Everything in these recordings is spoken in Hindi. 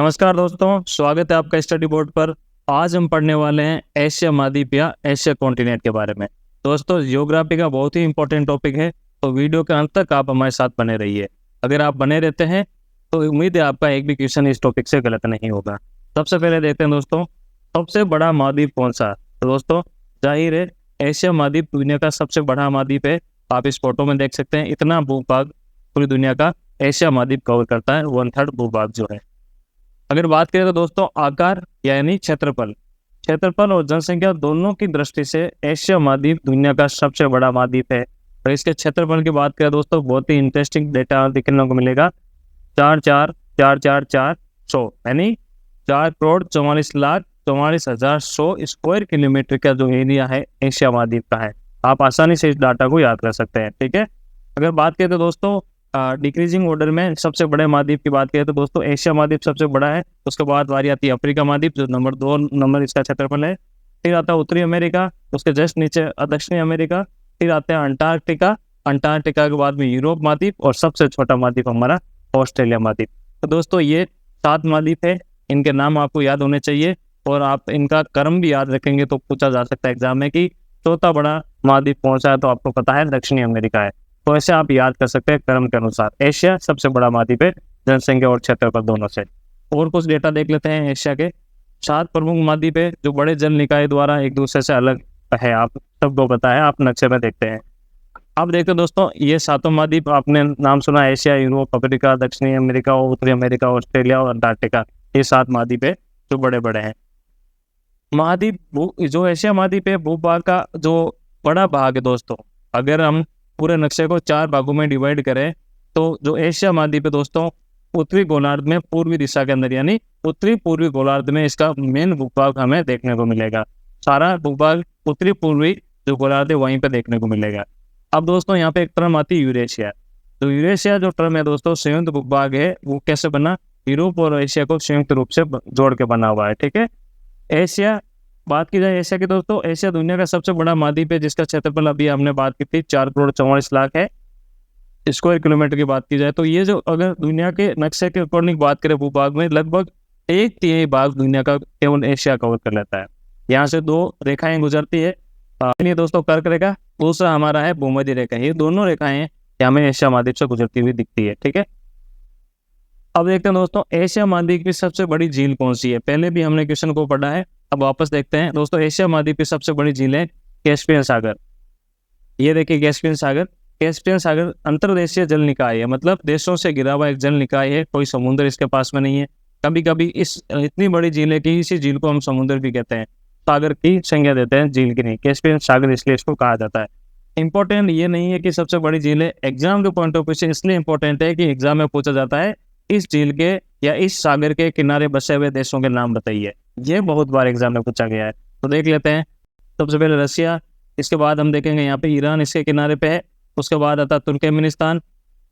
नमस्कार दोस्तों, स्वागत है आपका स्टडी बोर्ड पर। आज हम पढ़ने वाले हैं एशिया महाद्वीप या एशिया कॉन्टिनेंट के बारे में। दोस्तों, ज्योग्राफी का बहुत ही इंपॉर्टेंट टॉपिक है, तो वीडियो के अंत तक आप हमारे साथ बने रहिए। अगर आप बने रहते हैं तो उम्मीद है आपका एक भी क्वेश्चन इस टॉपिक से गलत नहीं होगा। सबसे पहले देखते हैं दोस्तों, सबसे बड़ा महाद्वीप कौन सा। तो दोस्तों, जाहिर है एशिया महाद्वीप दुनिया का सबसे बड़ा महाद्वीप है। आप इस फोटो में देख सकते हैं, इतना भूभाग पूरी दुनिया का एशिया महाद्वीप कवर करता है, 1/3 भूभाग जो है। अगर बात करें तो दोस्तों, आकार यानी क्षेत्रफल और जनसंख्या दोनों की दृष्टि से एशिया महाद्वीप दुनिया का सबसे बड़ा महाद्वीप है। और इसके क्षेत्रफल की बात करें दोस्तों, बहुत ही इंटरेस्टिंग डेटा देखने को मिलेगा। 4,4,4,4,400 यानी 4,44,44,100 स्क्वायर किलोमीटर का जो एरिया है एशिया महाद्वीप का है। आप आसानी से इस डाटा को याद कर सकते हैं, ठीक है। अगर बात करें तो दोस्तों, डिक्रीजिंग ऑर्डर में सबसे बड़े महाद्वीप की बात करें तो दोस्तों एशिया महाद्वीप सबसे बड़ा है। उसके बाद वारी आती है अफ्रीका महाद्वीप, जो नंबर 2 इसका क्षेत्रफल है। फिर आता है उत्तरी अमेरिका, उसके जस्ट नीचे दक्षिणी अमेरिका। फिर आते हैं अंटार्कटिका के बाद में यूरोप महाद्वीप, और सबसे छोटा महाद्वीप हमारा ऑस्ट्रेलिया महाद्वीप। तो दोस्तों, ये 7 महाद्वीप है, इनके नाम आपको याद होने चाहिए, और आप इनका क्रम भी याद रखेंगे तो पूछा जा सकता है एग्जाम में कि चौथा बड़ा महाद्वीप कौन सा है, तो आपको पता है दक्षिणी अमेरिका है। तो ऐसे आप याद कर सकते हैं क्रम के अनुसार। एशिया सबसे बड़ा महाद्वीप है जनसंख्या और क्षेत्रफल दोनों से। और कुछ डेटा देख लेते हैं। एशिया के 7 प्रमुख महाद्वीप है जो बड़े जल निकाय द्वारा एक दूसरे से अलग है। आप सबको पता है, आप नक्शे में देखते हैं। आप देखते हैं दोस्तों, ये 7 महाद्वीप आपने नाम सुना, एशिया, यूरोप, अफ्रीका, दक्षिणी अमेरिका, उत्तरी अमेरिका, ऑस्ट्रेलिया और अंटार्कटिका। ये 7 महाद्वीप है जो बड़े बड़े हैं। महाद्वीप जो एशिया महाद्वीप है, भूभाग का जो बड़ा भाग है दोस्तों, अगर हम पूरे नक्शे को 4 भागों में डिवाइड करें तो जो एशिया महाद्वीप है दोस्तों, उत्तरी गोलार्ध में पूर्वी दिशा के अंदर यानी उत्तरी पूर्वी गोलार्ध में इसका मेन भूभाग हमें देखने को मिलेगा। सारा भूभाग उत्तरी पूर्वी जो गोलार्ध है वहीं पे देखने को मिलेगा। अब दोस्तों, यहाँ पे एक टर्म आती है यूरेशिया। तो यूरेशिया जो टर्म है दोस्तों, संयुक्त भूभाग है, वो कैसे बना, यूरोप और एशिया को संयुक्त रूप से जोड़ के बना हुआ है, ठीक है। एशिया, बात की जाए एशिया की दोस्तों, एशिया दुनिया का सबसे बड़ा महाद्वीप है जिसका क्षेत्रफल अभी हमने बात की थी 4,44,00,000 है स्क्वायर किलोमीटर की बात की जाए तो ये जो अगर दुनिया के नक्शे के अकॉर्डिंग बात करें भूभाग में, लगभग 1/3 भाग दुनिया का केवल एशिया कवर कर लेता है। यहाँ से 2 रेखाएं गुजरती है, ये दोस्तों कर्क रेखा, दूसरा हमारा है भूमध्य रेखा। ये दोनों रेखाएं हमें एशिया महाद्वीप से गुजरती हुई दिखती है, ठीक है। अब देखते हैं दोस्तों, एशिया महाद्वीप की सबसे बड़ी झील कौन सी है। पहले भी हमने क्वेश्चन को पढ़ा है, अब वापस देखते हैं दोस्तों। एशिया महाद्वीप की सबसे बड़ी झील है कैस्पियन सागर। ये देखिए कैस्पियन सागर अंतर्देशीय जल निकाय है, मतलब देशों से घिरा हुआ एक जल निकाय है, कोई समुद्र इसके पास में नहीं है। कभी कभी इस इतनी बड़ी झील है कि इसी झील को हम समुद्र भी कहते हैं, सागर की संज्ञा देते हैं, झील की नहीं। कैस्पियन सागर इसलिए इसको कहा जाता है। इंपॉर्टेंट ये नहीं है कि सबसे बड़ी झील है, एग्जाम के पॉइंट ऑफ व्यू से इसलिए इंपॉर्टेंट है कि एग्जाम में पूछा जाता है इस झील के या इस सागर के किनारे बसे हुए देशों के नाम बताइए। ये बहुत बार एग्जाम में पूछा गया है, तो देख लेते हैं। सबसे पहले रसिया, इसके बाद हम देखेंगे यहाँ पे ईरान इसके किनारे पे है, उसके बाद आता तुर्कमेनिस्तान,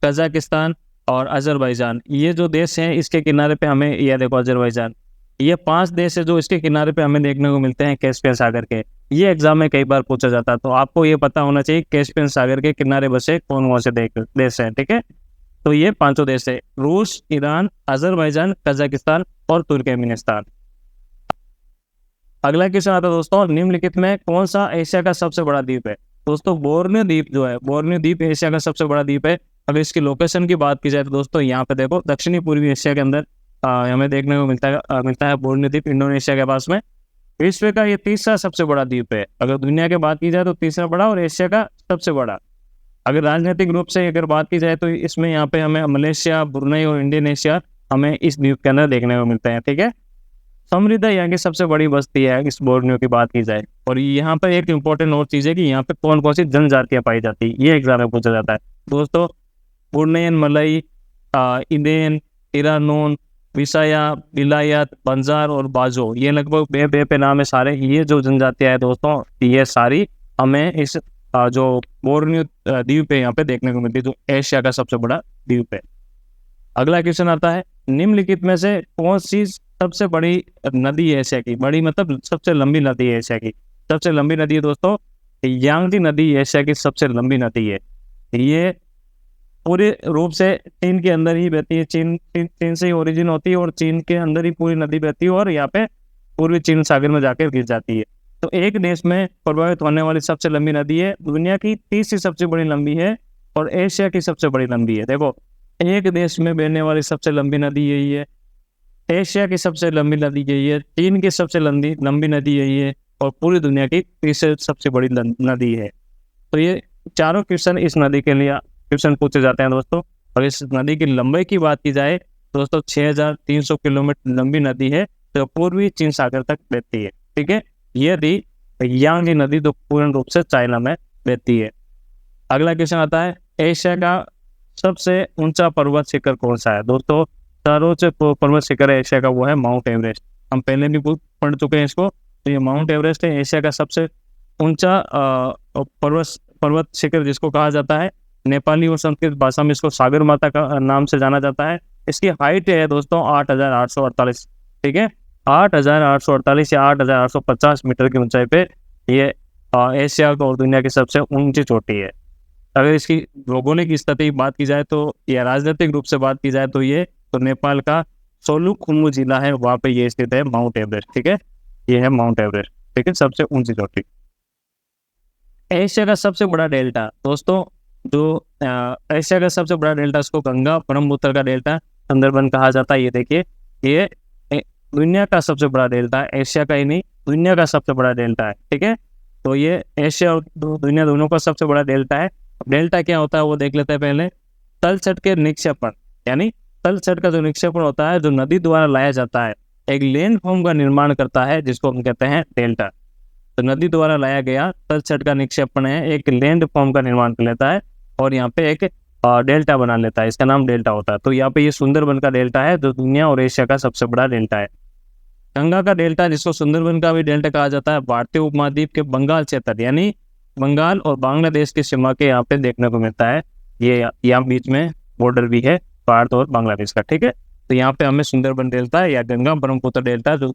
कजाकिस्तान और अजरबैजान। ये जो देश हैं इसके किनारे पे हमें, यह देखो अजरबैजान, ये 5 देश है जो इसके किनारे पे हमें देखने को मिलते हैं कैस्पियन सागर के। ये एग्जाम में कई बार पूछा जाता है, तो आपको ये पता होना चाहिए कैस्पियन सागर के किनारे बसे कौन कौन से देश हैं, ठीक है। तो ये 5 देश है, रूस, ईरान, अजरबैजान, कजाकिस्तान और तुर्कमेनिस्तान। अगला क्वेश्चन आता है दोस्तों, निम्नलिखित में कौन सा एशिया का सबसे बड़ा द्वीप है। दोस्तों, बोर्नियो द्वीप जो है, बोर्नियो द्वीप एशिया का सबसे बड़ा द्वीप है। अगर इसकी लोकेशन की बात की जाए तो दोस्तों, यहाँ पे देखो दक्षिणी पूर्वी एशिया के अंदर हमें देखने को मिलता है बोर्नियो द्वीप, इंडोनेशिया के पास में। विश्व का ये तीसरा सबसे बड़ा द्वीप है। अगर दुनिया की बात की जाए तो तीसरा बड़ा और एशिया का सबसे बड़ा। अगर राजनीतिक रूप से अगर बात की जाए तो इसमें यहाँ पे हमें मलेशिया, ब्रुनई और इंडोनेशिया हमें इस द्वीप के अंदर देखने को मिलते हैं, ठीक है। समृद्ध यहाँ की सबसे बड़ी बस्ती है इस बोर्नियो की बात की जाए। और यहाँ पर एक इम्पोर्टेंट और चीज़ है कि यहाँ पे कौन कौन सी जनजातियाँ पाई जाती है, ये एग्जाम में पूछा जाता है दोस्तों। बुर्नियन, मलई, इंडेन, इरानोन, विसाया, विलायत, बंजार और बाजो, ये लगभग बे पे नाम है सारे। ये जो जनजातियाँ है दोस्तों, ये सारी हमें इस जो बोर्नियो द्वीप है यहाँ पे देखने को मिलती है, जो एशिया का सबसे बड़ा द्वीप है। अगला क्वेश्चन आता है, निम्नलिखित में से कौन सी सबसे बड़ी नदी है एशिया की। बड़ी मतलब सबसे लंबी नदी है एशिया की। सबसे लंबी नदी है दोस्तों, यांगत्से नदी एशिया की सबसे लंबी नदी है। ये पूरे रूप से चीन के अंदर ही बहती है। चीन से ही ओरिजिन होती है और चीन के अंदर ही पूरी नदी बहती है और यहाँ पे पूर्वी चीन सागर में जाकर गिर जाती है। तो एक देश में प्रभावित होने वाली सबसे लंबी नदी है, दुनिया की तीसरी सबसे बड़ी लंबी है और एशिया की सबसे बड़ी लंबी है। देखो, एक देश में बहने वाली सबसे लंबी नदी यही है, एशिया की सबसे लंबी नदी यही है, चीन की सबसे लंबी नदी यही है और पूरी दुनिया की तीसरी सबसे बड़ी नदी है। तो ये चारों क्वेश्चन इस नदी के लिए क्वेश्चन पूछे जाते हैं दोस्तों। और इस नदी की लंबाई की बात की जाए दोस्तों, 6300 किलोमीटर लंबी नदी है जो पूर्वी चीन सागर तक बहती है। ठीक है, ये थी यांगजी नदी जो पूर्ण रूप से चाइना में बहती है। अगला क्वेश्चन आता है, एशिया का सबसे ऊंचा पर्वत शिखर कौन सा है? दोस्तों, सर्वोच्च पर्वत शिखर है एशिया का, वो है माउंट एवरेस्ट। हम पहले भी पढ़ चुके हैं इसको। तो ये माउंट एवरेस्ट है एशिया का सबसे ऊंचा पर्वत शिखर, जिसको कहा जाता है नेपाली और संस्कृत भाषा में इसको सागर माता का नाम से जाना जाता है। इसकी हाइट है दोस्तों 8,848। ठीक है, 8,848 या 8,850 मीटर की ऊंचाई पे ये एशिया और दुनिया की सबसे ऊंची चोटी है। अगर इसकी भौगोलिक स्थिति की बात की जाए तो, या राजनीतिक रूप से बात की जाए तो ये तो नेपाल का सोलुखुम्बु जिला है, वहाँ पे ये स्थित है माउंट एवरेस्ट। ठीक है, ये है माउंट एवरेस्ट। ठीक है, सबसे ऊंची चोटी। एशिया का सबसे बड़ा डेल्टा दोस्तों, जो एशिया का सबसे बड़ा डेल्टा, इसको गंगा ब्रह्मपुत्र का डेल्टा सुंदरबन कहा जाता है। ये देखिए, ये दुनिया का सबसे बड़ा डेल्टा है, एशिया का ही नहीं दुनिया का सबसे बड़ा डेल्टा है। ठीक है, तो ये एशिया और दुनिया दोनों का सबसे बड़ा डेल्टा है। डेल्टा क्या होता है वो देख लेते हैं पहले। तलछट के निक्षेपण, यानी तलछट का जो निक्षेपण होता है, जो नदी द्वारा लाया जाता है, एक लैंड फॉर्म का निर्माण करता है, जिसको हम कहते हैं डेल्टा। तो नदी द्वारा लाया गया तलछट का निक्षेपण है, एक लैंड फॉर्म का निर्माण कर लेता है और यहाँ पे एक डेल्टा बना लेता है, इसका नाम डेल्टा होता है। तो यहाँ पे ये सुंदरबन का डेल्टा है, जो दुनिया और एशिया का सबसे बड़ा डेल्टा है। गंगा का डेल्टा, जिसको सुंदरबन का भी डेल्टा कहा जाता है, भारतीय उपमहाद्वीप के बंगाल क्षेत्र, यानी बंगाल और बांग्लादेश की सीमा के यहाँ पे देखने को मिलता है। ये यहाँ बीच में बॉर्डर भी है भारत और बांग्लादेश का। ठीक है, तो यहाँ पे हमें सुंदरबन डेल्टा या गंगा ब्रह्मपुत्र डेल्टा, जो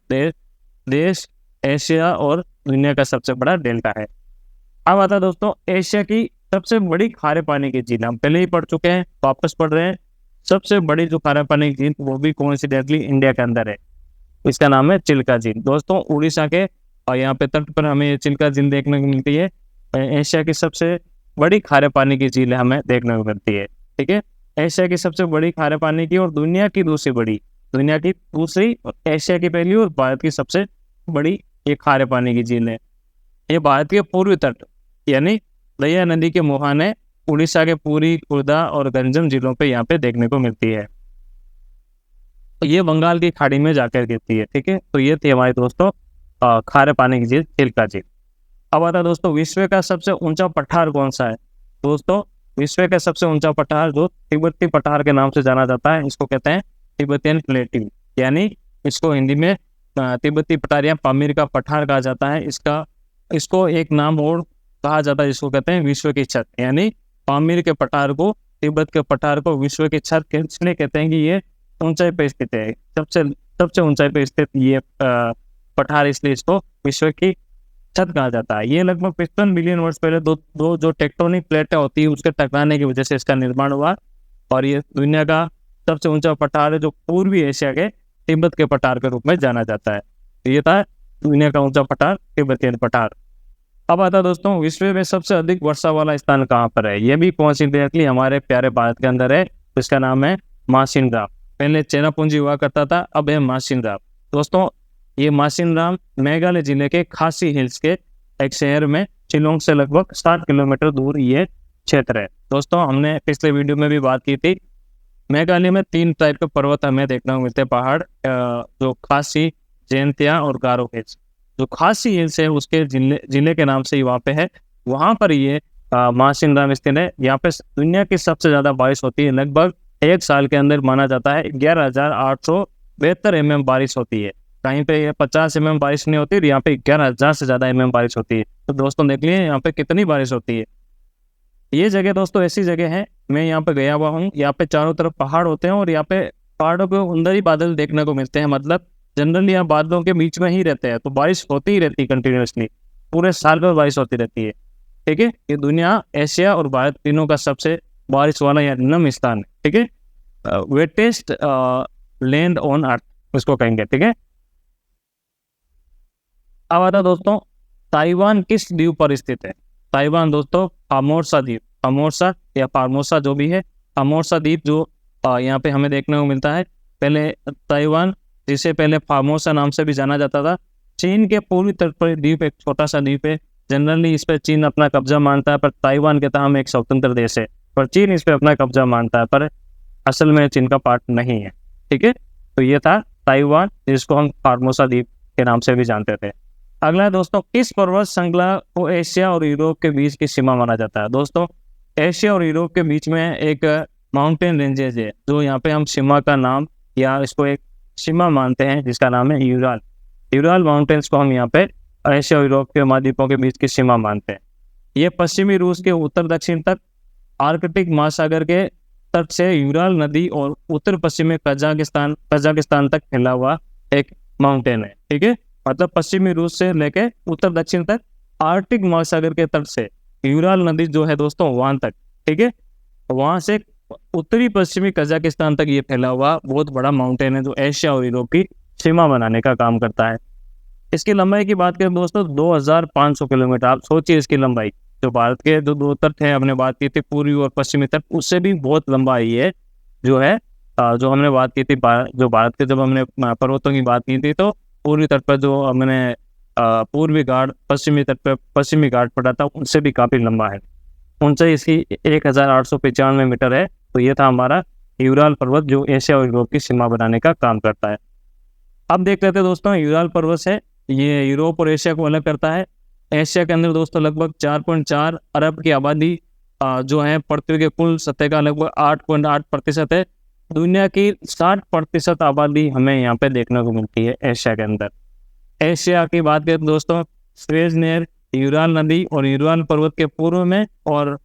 देश एशिया और दुनिया का सबसे बड़ा डेल्टा है। अब आता है दोस्तों एशिया की सबसे बड़ी खारे पानी की झील। हम पहले ही पढ़ चुके हैं, वापस पढ़ रहे हैं। सबसे बड़ी जो खारे पानी की झील, वो भी कोइंसिडेंटली इंडिया के अंदर है, इसका नाम है चिल्का झील। दोस्तों, उड़ीसा के और यहाँ पे तट पर हमें चिल्का झील देखने को मिलती है। एशिया की सबसे बड़ी खारे पानी की झील हमें देखने को मिलती है। ठीक है, एशिया की सबसे बड़ी खारे पानी की और दुनिया की दूसरी बड़ी, दुनिया की दूसरी, एशिया की पहली और भारत की सबसे बड़ी ये खारे पानी की झील है। ये भारत के पूर्वी तट यानी दया नदी के मुहाने उड़ीसा के पुरी, खुर्दा और गंजम जिलों पे यहाँ पे देखने को मिलती है। ये बंगाल की खाड़ी में जाकर गिरती है। ठीक है, तो ये थी हमारे दोस्तों खारे पानी की झील चिल्का झील। अब आता है दोस्तों विश्व का सबसे ऊंचा पठार कौन सा है? दोस्तों, विश्व का सबसे ऊंचा पठार जो तिब्बती पठार के नाम से जाना जाता है, इसको कहते हैं तिब्बतियन प्लेटिव, यानी इसको हिंदी में तिब्बती पठार या पामीर का पठार कहा जाता है। इसको एक नाम और कहा जाता है, जिसको कहते हैं विश्व की छत, यानी पामीर के पठार को, तिब्बत के पठार को विश्व की छत इसलिए कहते हैं कि ये ऊंचाई पे स्थित है, सबसे ऊंचाई पे स्थित ये पठार, इसलिए इसको विश्व की छत कहा जाता है। ये लगभग 55 बिलियन वर्ष पहले दो जो टेक्टोनिक प्लेटें होती है उसके टकराने की वजह से इसका निर्माण हुआ और ये दुनिया का सबसे ऊंचा पठार है, जो पूर्वी एशिया के तिब्बत के पठार के रूप में जाना जाता है। तो ये था दुनिया का ऊंचा पठार, तिब्बतियन पठार। अब आता दोस्तों विश्व में सबसे अधिक वर्षा वाला स्थान कहाँ पर है? ये भी कोइंसिडेंटली हमारे प्यारे भारत के अंदर है, इसका नाम है मासिनराम। पहले चेरापूंजी हुआ करता था, अब है मासिनराम। दोस्तों, ये मासिनराम मेघालय जिले के खासी हिल्स के एक शहर में शिलोंग से लगभग 60 किलोमीटर दूर ये क्षेत्र है। दोस्तों, हमने पिछले वीडियो में भी बात की थी, मेघालय में 3 टाइप के पर्वत हमें देखने को मिलते हैं पहाड़, जो खासी, जैंतिया और गारो हिल्स। जो खासी हिल्स है उसके जिले के नाम से ही वहाँ पे है, वहाँ पर ये मासिनराम स्थित है। यहाँ पे दुनिया की सबसे ज्यादा बारिश होती है, लगभग एक साल के अंदर माना जाता है 11,872 mm बारिश होती है। कहीं पे 50 mm बारिश नहीं होती, यहाँ पे 11,000 से ज्यादा mm बारिश होती है। तो दोस्तों देख लिए यहाँ पे कितनी बारिश होती है। ये जगह दोस्तों ऐसी जगह है, मैं यहाँ पे गया हुआ हूँ, यहाँ पे चारों तरफ पहाड़ होते हैं और यहाँ पे पहाड़ों के अंदर ही बादल देखने को मिलते हैं। मतलब जनरली यहाँ बादलों के बीच में ही रहते हैं, तो बारिश होती ही रहती है कंटिन्यूसली, पूरे साल भर बारिश होती रहती है। ठीक है, ये दुनिया, एशिया और भारत तीनों का सबसे बारिश वाला या नम स्थान, ठीक है, वेटेस्ट लैंड ऑन अर्थ इसको कहेंगे, ठीक है। अब आता दोस्तों ताइवान किस द्वीप पर स्थित है। ताइवान दोस्तों फार्मोसा द्वीप, फार्मोसा या फार्मोसा जो भी है, फार्मोसा द्वीप जो यहाँ पे हमें देखने को मिलता है। पहले ताइवान, जिसे पहले फार्मोसा नाम से भी जाना जाता था, चीन के पूर्वी तट पर द्वीप, एक छोटा सा द्वीप है। जनरली इस पर चीन अपना कब्जा मानता है, पर ताइवान के तहत एक स्वतंत्र देश है, पर चीन इस पर अपना कब्जा मानता है, पर असल में चीन का पार्ट नहीं है, ठीक है। तो ये था ताइवान, जिसको हम फार्मोसा द्वीप के नाम से भी जानते थे। अगला है दोस्तों, किस पर्वत श्रृंखला को एशिया और यूरोप के बीच की सीमा माना जाता है। दोस्तों एशिया और यूरोप के बीच में एक माउंटेन रेंजेज है, जो यहाँ पे हम सीमा का नाम या इसको एक सीमा मानते हैं, जिसका नाम है यूराल। यूराल माउंटेन्स को हम यहाँ पे एशिया और यूरोप के महाद्वीपों के बीच की सीमा मानते हैं। ये पश्चिमी रूस के उत्तर दक्षिण तक, आर्कटिक महासागर के तट से यूराल नदी और उत्तर पश्चिम में कजाकिस्तान तक फैला हुआ एक माउंटेन है, ठीक है। मतलब पश्चिमी रूस से लेके उत्तर दक्षिण तक, आर्कटिक महासागर के तट से यूराल नदी जो है दोस्तों वहां तक, ठीक है, वहां से उत्तरी पश्चिमी कजाकिस्तान तक ये फैला हुआ बहुत बड़ा माउंटेन है, जो एशिया और यूरोप की सीमा बनाने का काम करता है। इसकी लंबाई की बात करें दोस्तों 2500 किलोमीटर। आप सोचिए इसकी लंबाई, जो भारत के जो दो तट है, हमने बात की थी पूर्वी और पश्चिमी तट, उससे भी बहुत लंबा है जो है, जो हमने बात की थी जो भारत के, जब हमने पर्वतों की बात की थी, तो पूर्वी तट पर जो हमने पूर्वी घाट, पश्चिमी तट पर पश्चिमी घाट पड़ा था, उनसे भी काफी लंबा है। ऊंचाई इसकी 1895 मीटर है। तो ये था हमारा यूराल पर्वत, जो एशिया और यूरोप की सीमा बनाने का काम करता है। अब देख लेते हैं दोस्तों, यूराल पर्वत है, ये यूरोप और एशिया को अलग करता है। एशिया के अंदर दोस्तों लगभग 4.4 अरब की आबादी जो है पृथ्वी के कुल सतह का लगभग 8.8% है। दुनिया की 60% आबादी हमें यहाँ पे देखने को मिलती है एशिया के अंदर। एशिया की बात करें दोस्तों, स्वेज नहर, यूराल नदी और यूराल पर्वत के पूर्व में, और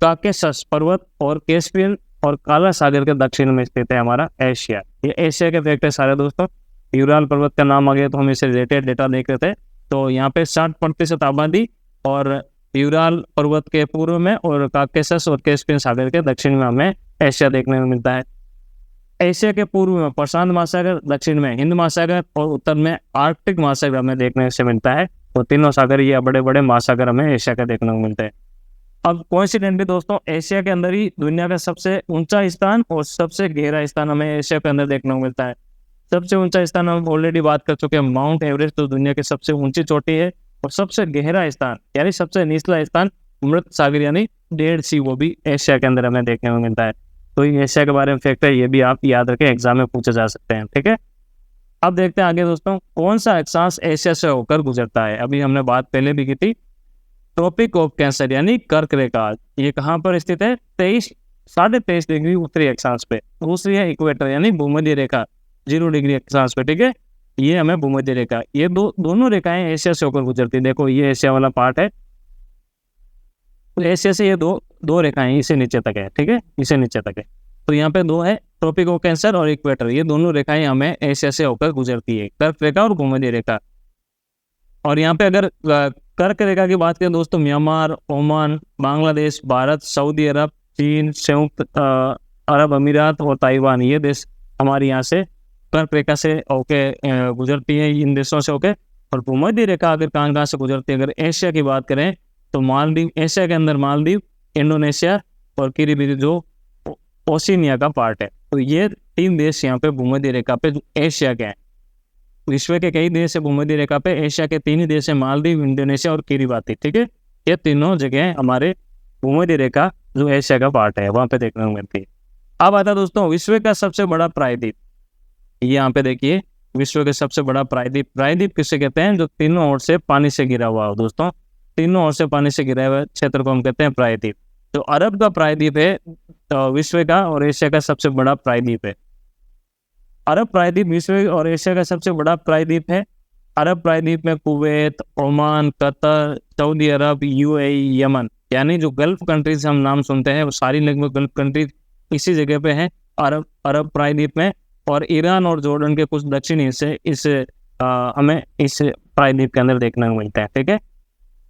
काकेशस पर्वत और कैस्पियन और काला सागर के दक्षिण में स्थित है हमारा एशिया। ये एशिया के फैक्ट है सारे दोस्तों। यूराल पर्वत का नाम आ गया तो हम इसे रिलेटेड डेटा देख रहे थे। तो यहाँ पे 60% आबादी और यूराल पर्वत के पूर्व में और काकेशस और कैस्पियन सागर के दक्षिण में हमें एशिया देखने को मिलता है। एशिया के पूर्व में प्रशांत महासागर, दक्षिण में हिंद महासागर और उत्तर में आर्कटिक महासागर हमें देखने से मिलता है। तो तीनों सागर, ये बड़े बड़े महासागर हमें एशिया के देखने को मिलते हैं। अब कोइंसिडेंटली दोस्तों, एशिया के अंदर ही दुनिया का सबसे ऊंचा स्थान और सबसे गहरा स्थान हमें एशिया के अंदर देखने को मिलता है। सबसे ऊंचा स्थान हम ऑलरेडी बात कर चुके हैं, माउंट एवरेस्ट, तो दुनिया की सबसे ऊंची चोटी है। और सबसे गहरा स्थान यानी सबसे निचला स्थान मृत सागर यानी डेड सी, वो भी एशिया के अंदर हमें देखने को मिलता है। तो ये एशिया के बारे में फैक्ट है, ये भी आप याद रखें, एग्जाम में पूछे जा सकते हैं, ठीक है। अब देखते हैं आगे दोस्तों, कौन सा अक्षांश एशिया से होकर गुजरता है। अभी हमने बात पहले भी की थी, ट्रॉपिक ऑफ कैंसर यानी कर्क रेखा, ये कहाँ पर स्थित है, 23.5 डिग्री उत्तरी अक्षांश पे। दूसरी है इक्वेटर यानी भूमध्य रेखा, 0 डिग्री अक्षांश पे, ठीक है। ये हमें भूमध्य रेखा, ये दोनों रेखाएं एशिया से होकर गुजरती है। देखो ये एशिया वाला पार्ट है, तो एशिया से ये दो रेखाएं इसे नीचे तक है, ठीक है, इसे नीचे तक है। तो यहाँ पे 2 है, ट्रॉपिक ऑफ कैंसर और इक्वेटर, ये दोनों रेखाएं हमें एशिया से होकर गुजरती है, कर्क रेखा और भूमध्य रेखा। और यहाँ पे अगर कर्क रेखा की बात करें दोस्तों, म्यांमार, ओमान, बांग्लादेश, भारत, सऊदी अरब, चीन, संयुक्त अरब अमीरात और ताइवान, ये देश हमारे यहाँ से कर्क रेखा से होके गुजरती है, इन देशों से होके। और भूमध्य रेखा अगर कहाँ से गुजरती है, अगर एशिया की बात करें तो मालदीव, एशिया के अंदर मालदीव, इंडोनेशिया और किरिबिति जो ओशिनिया का पार्ट है। तो ये 3 देश यहाँ पे भूमध्य रेखा पे जो एशिया के हैं। विश्व के कई देश है भूमध्य रेखा पे, एशिया के 3 ही देश है, मालदीव, इंडोनेशिया और किरिबाती, ठीक है। ये तीनों जगह हमारे भूमध्य रेखा जो एशिया का पार्ट है वहाँ पे देखने को मिलती है। अब आता दोस्तों विश्व का सबसे बड़ा प्रायद्वीप, ये यहाँ पे देखिए, विश्व के सबसे बड़ा प्रायद्वीप किसे कहते हैं, जो तीनों ओर से पानी से घिरा हुआ हो दोस्तों, तीनों ओर से पानी से घिरा हुआ क्षेत्र को हम कहते हैं प्रायद्वीप। तो अरब का प्रायद्वीप है तो विश्व का और एशिया का सबसे बड़ा प्रायद्वीप है। अरब प्रायद्वीप विश्व और एशिया का सबसे बड़ा प्रायद्वीप है। अरब प्रायद्वीप में कुवैत, ओमान, कतर, सऊदी अरब, यूएई, यमन, यानी जो गल्फ कंट्रीज हम नाम सुनते हैं वो सारी लगभग गल्फ कंट्रीज इसी जगह पे हैं, अरब प्रायद्वीप में। और ईरान और जॉर्डन के कुछ दक्षिणी हिस्से हमें इस प्रायद्वीप के अंदर देखने को मिलते हैं, ठीक है।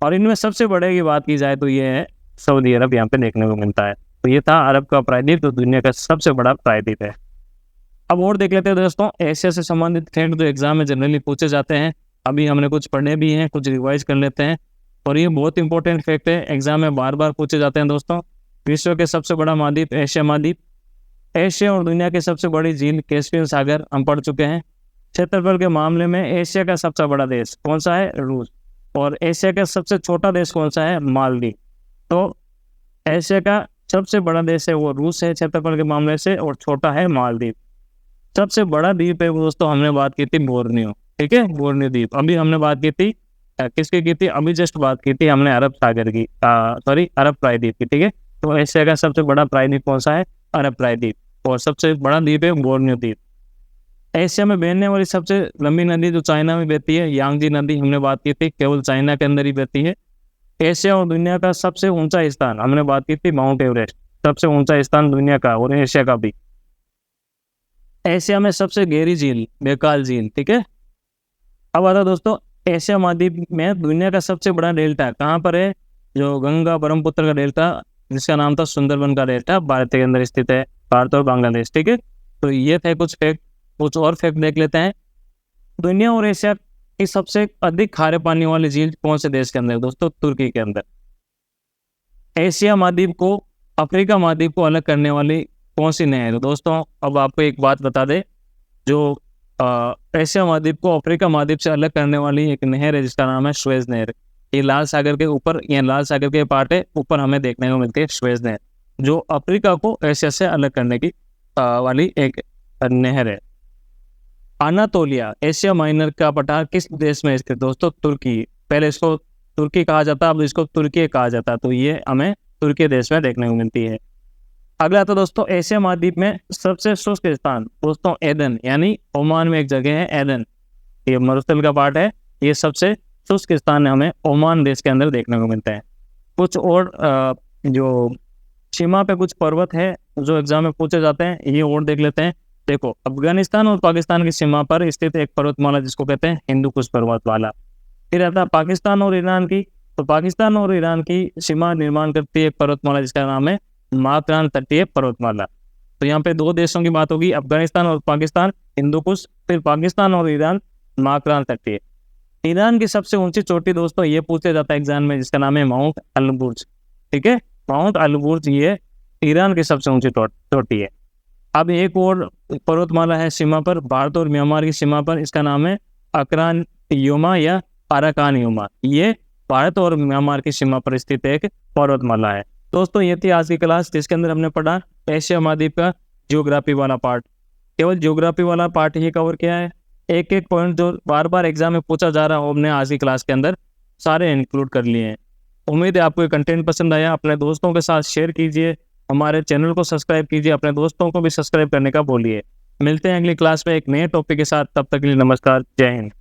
और इनमें सबसे बड़े की बात की जाए तो ये है सऊदी अरब, यहाँ पे देखने को मिलता है। तो ये था अरब का प्रायद्वीप, तो दुनिया का सबसे बड़ा प्रायद्वीप है। अब और देख लेते हैं दोस्तों एशिया से संबंधित फैक्ट जो एग्जाम में जनरली पूछे जाते हैं। अभी हमने कुछ पढ़े भी हैं, कुछ रिवाइज कर लेते हैं, और ये बहुत इंपॉर्टेंट फैक्ट है, एग्जाम में बार बार पूछे जाते हैं दोस्तों। विश्व के सबसे बड़ा महाद्वीप एशिया महाद्वीप। एशिया और दुनिया की सबसे बड़ी झील कैस्पियन सागर हम पढ़ चुके हैं। क्षेत्रफल के मामले में एशिया का सबसे बड़ा देश कौन सा है? रूस। और एशिया का सबसे छोटा देश कौन सा है? मालदीव। तो एशिया का सबसे बड़ा देश है वो रूस है क्षेत्रफल के मामले से, और छोटा है मालदीव। सबसे बड़ा द्वीप है वो दोस्तों, हमने बात की थी बोर्नियो, ठीक है, बोर्नियो द्वीप। अभी हमने बात की थी किसकी की थी? अभी जस्ट बात की थी हमने अरब सागर की, सॉरी अरब प्रायद्वीप की, ठीक है। तो एशिया का सबसे बड़ा प्रायद्वीप कौन सा है? अरब प्रायद्वीप। और सबसे बड़ा द्वीप है बोर्नियो द्वीप। एशिया में बहने वाली सबसे लंबी नदी जो चाइना में बहती है, यांगजी नदी, हमने बात की थी केवल चाइना के अंदर ही बहती है। एशिया और दुनिया का सबसे ऊंचा स्थान, हमने बात की थी माउंट एवरेस्ट, सबसे ऊंचा स्थान दुनिया का और एशिया का भी। एशिया में सबसे गहरी झील बेकाल झील, ठीक है। अब आता दोस्तों एशिया महाद्वीप में दुनिया का सबसे बड़ा डेल्टा कहाँ पर है? जो गंगा ब्रह्मपुत्र का डेल्टा, जिसका नाम था सुंदरबन का डेल्टा, भारत के अंदर स्थित है, भारत और बांग्लादेश, ठीक है। तो ये थे कुछ फैक्ट। कुछ और फैक्ट देख लेते हैं। दुनिया और एशिया की सबसे अधिक खारे पानी वाली झील कौन से देश के अंदर? दोस्तों तुर्की के अंदर। एशिया महाद्वीप को अफ्रीका महाद्वीप को अलग करने वाली कौन सी नहर है? दोस्तों अब आपको एक बात बता दे, जो एशिया महाद्वीप को अफ्रीका महाद्वीप से अलग करने वाली एक नहर है जिसका नाम है सुएज नहर। ये लाल सागर के ऊपर, ये लाल सागर के पार्ट है ऊपर हमें देखने को मिलती है सुएज नहर, जो अफ्रीका को एशिया से अलग करने की वाली एक नहर है। अनातोलिया एशिया माइनर का पठार किस देश में स्थित? दोस्तों तुर्की। पहले इसको तुर्की कहा जाता, अब इसको तुर्की कहा जाता, तो ये हमें तुर्की देश में देखने को मिलती है। अगला तो दोस्तों एशिया महाद्वीप में सबसे शुष्क स्थान, दोस्तों एदन, यानी ओमान में एक जगह है एदन, ये मरुस्थल का पार्ट है। ये सबसे शुष्क स्थान हमें ओमान देश के अंदर देखने को मिलता है। कुछ और जो सीमा पे कुछ पर्वत है जो एग्जाम में पूछे जाते हैं, ये और देख लेते हैं। देखो अफगानिस्तान और पाकिस्तान की सीमा पर स्थित एक पर्वतमाला जिसको कहते हैं हिंदू कुश पर्वतमाला। फिर आता है पाकिस्तान और ईरान की, तो पाकिस्तान और ईरान की सीमा निर्माण करती है एक पर्वतमाला जिसका नाम है माकरान तटीय पर्वतमाला। तो यहाँ पे दो देशों की बात होगी, अफगानिस्तान और पाकिस्तान हिंदू कुश, फिर पाकिस्तान और ईरान माकरान तटीय। ईरान की सबसे ऊंची चोटी दोस्तों ये पूछा जाता है एग्जाम में, जिसका नाम है माउंट अल-बुर्ज, ठीक है। माउंट अल-बुर्ज ये ईरान की सबसे ऊंची चोटी है। अब एक और पर्वतमाला है सीमा पर, भारत और म्यांमार की सीमा पर, इसका नाम है अकरान योमा या अराकान योमा। ये भारत और म्यांमार की सीमा पर स्थित एक पर्वतमाला है। दोस्तों ये थी आज की क्लास जिसके अंदर हमने पढ़ा एशिया महाद्वीप का ज्योग्राफी वाला पार्ट। केवल ज्योग्राफी वाला पार्ट ही कवर किया है, एक एक पॉइंट जो बार बार एग्जाम में पूछा जा रहा हो हमने आज की क्लास के अंदर सारे इंक्लूड कर लिए हैं। उम्मीद है आपको ये कंटेंट पसंद आया, अपने दोस्तों के साथ शेयर कीजिए, हमारे चैनल को सब्सक्राइब कीजिए, अपने दोस्तों को भी सब्सक्राइब करने का बोलिए। मिलते हैं अगली क्लास में एक नए टॉपिक के साथ, तब तक के लिए नमस्कार, जय हिंद।